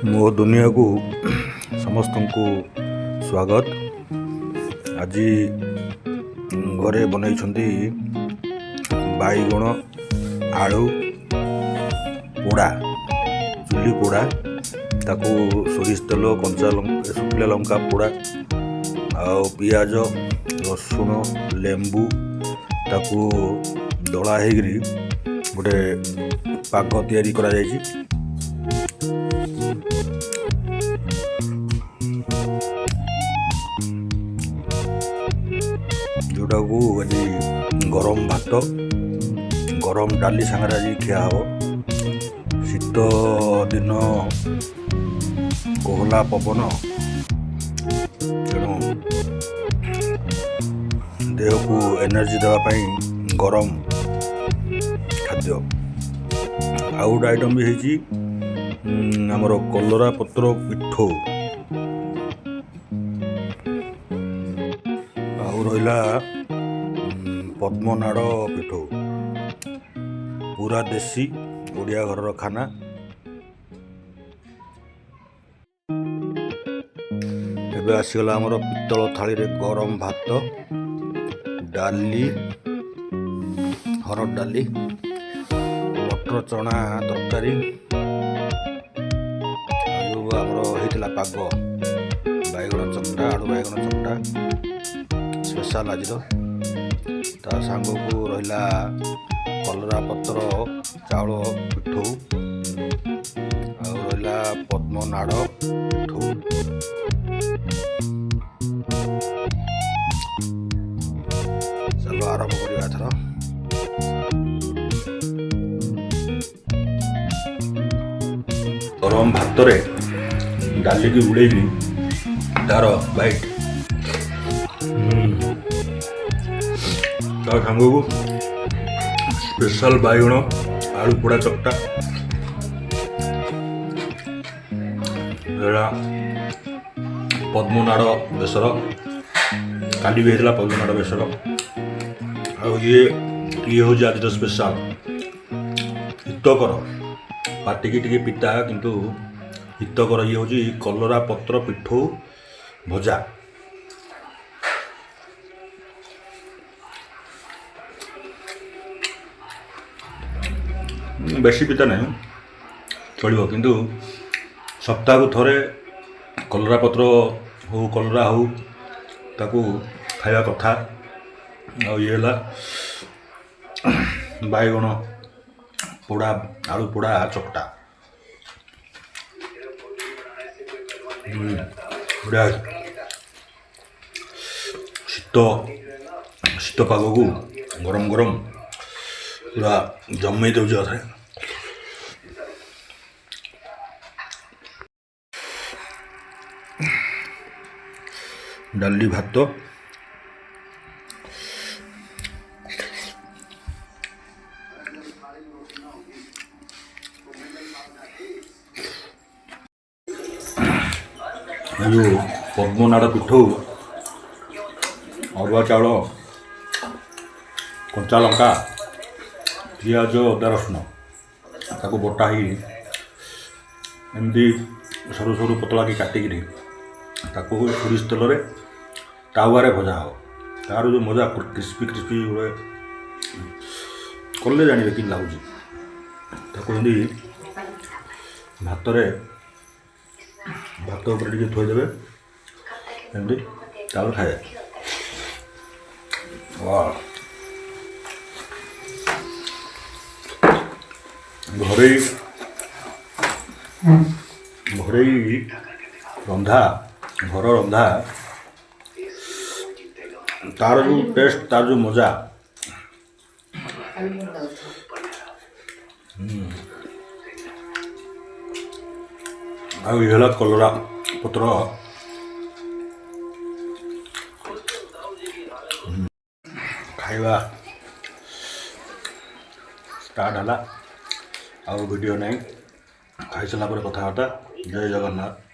मो दुनिया को समस्त को स्वागत। आज घरे बनई बैगण आलू पोड़ा चुली पोड़ा ताकू सोरिष तेल कंचा शुखिला लंका पोड़ा आ पियाज रसुण लेंबू ताकू दला होगी गोटे पाग तैयारी करा जायछि। जोटा को आज गरम भात गरम डाली सांगे आज खिया हम। शीत दिन कोहला पवन तेणु देह को एनर्जी देवाई गरम खाद्य। आउ गोटे आइटम भी है आमर कलरा पत्र पिठो रहा पद्मनाड़ पिठो पूरा देसी ओडिया घर खाना। एबे आसीगला आमर पित्तल थाली रे गरम भात डाली हरड़ डाली मटर चना तरकारी आमर होइतिला पाग बैगण चकटा आलू बैगण चकटा स्पेशल आज ता सांग को रहा कलरा पत्र चाउल पिठो रहा पद्मनाड़ पिठो। चलो आरंभ करवा एथर। गरम भात रे डाली की उड़े तार बाइट ता सांग को स्पेशल बैगण आलू पोड़ा चकटा पद्मनाड़ बेसर काली भी होता पद्मनाड़ बेसर ये हूँ आज स्पेशल हितकर पार्टी की टी पिता किंतु हितकर ये हूँ कलरा पत्र पिठो भजा। बेसी पिता नहीं चलो किंतु सप्ताह को थोड़े कलरा पत्र हो कलरा हो ताकू खाଇବା कथा। ये बैगण पोड़ा आलू पोड़ा चकटा बढ़िया शीत शीत पाग को गरम गरम पूरा जमे दौर थे। डाली भात जो पद्मनाड़ पिठो अरुआ चाउल कंचा लंका पियाज अदा रसुण ताको बटा ही एमती सरू सरू पतला की काटिकी ताको सोरिष तेल रे तावारे भजा हो तार जो मजा क्रिस्पी क्रिस्पी गोटे कले जानिबे कि लागुची ताको भात रे भात ऊपर टिके थोईदेवे एमती ताल खाए। वाह घरे घरे रंधा घर रंधा तार जो टेस्ट तार जो मजा आला कलरा पत्र खाइबा स्टार्ट है। आउ वीडियो नहीं खाई सारा कथबार्ता। जय जगन्नाथ।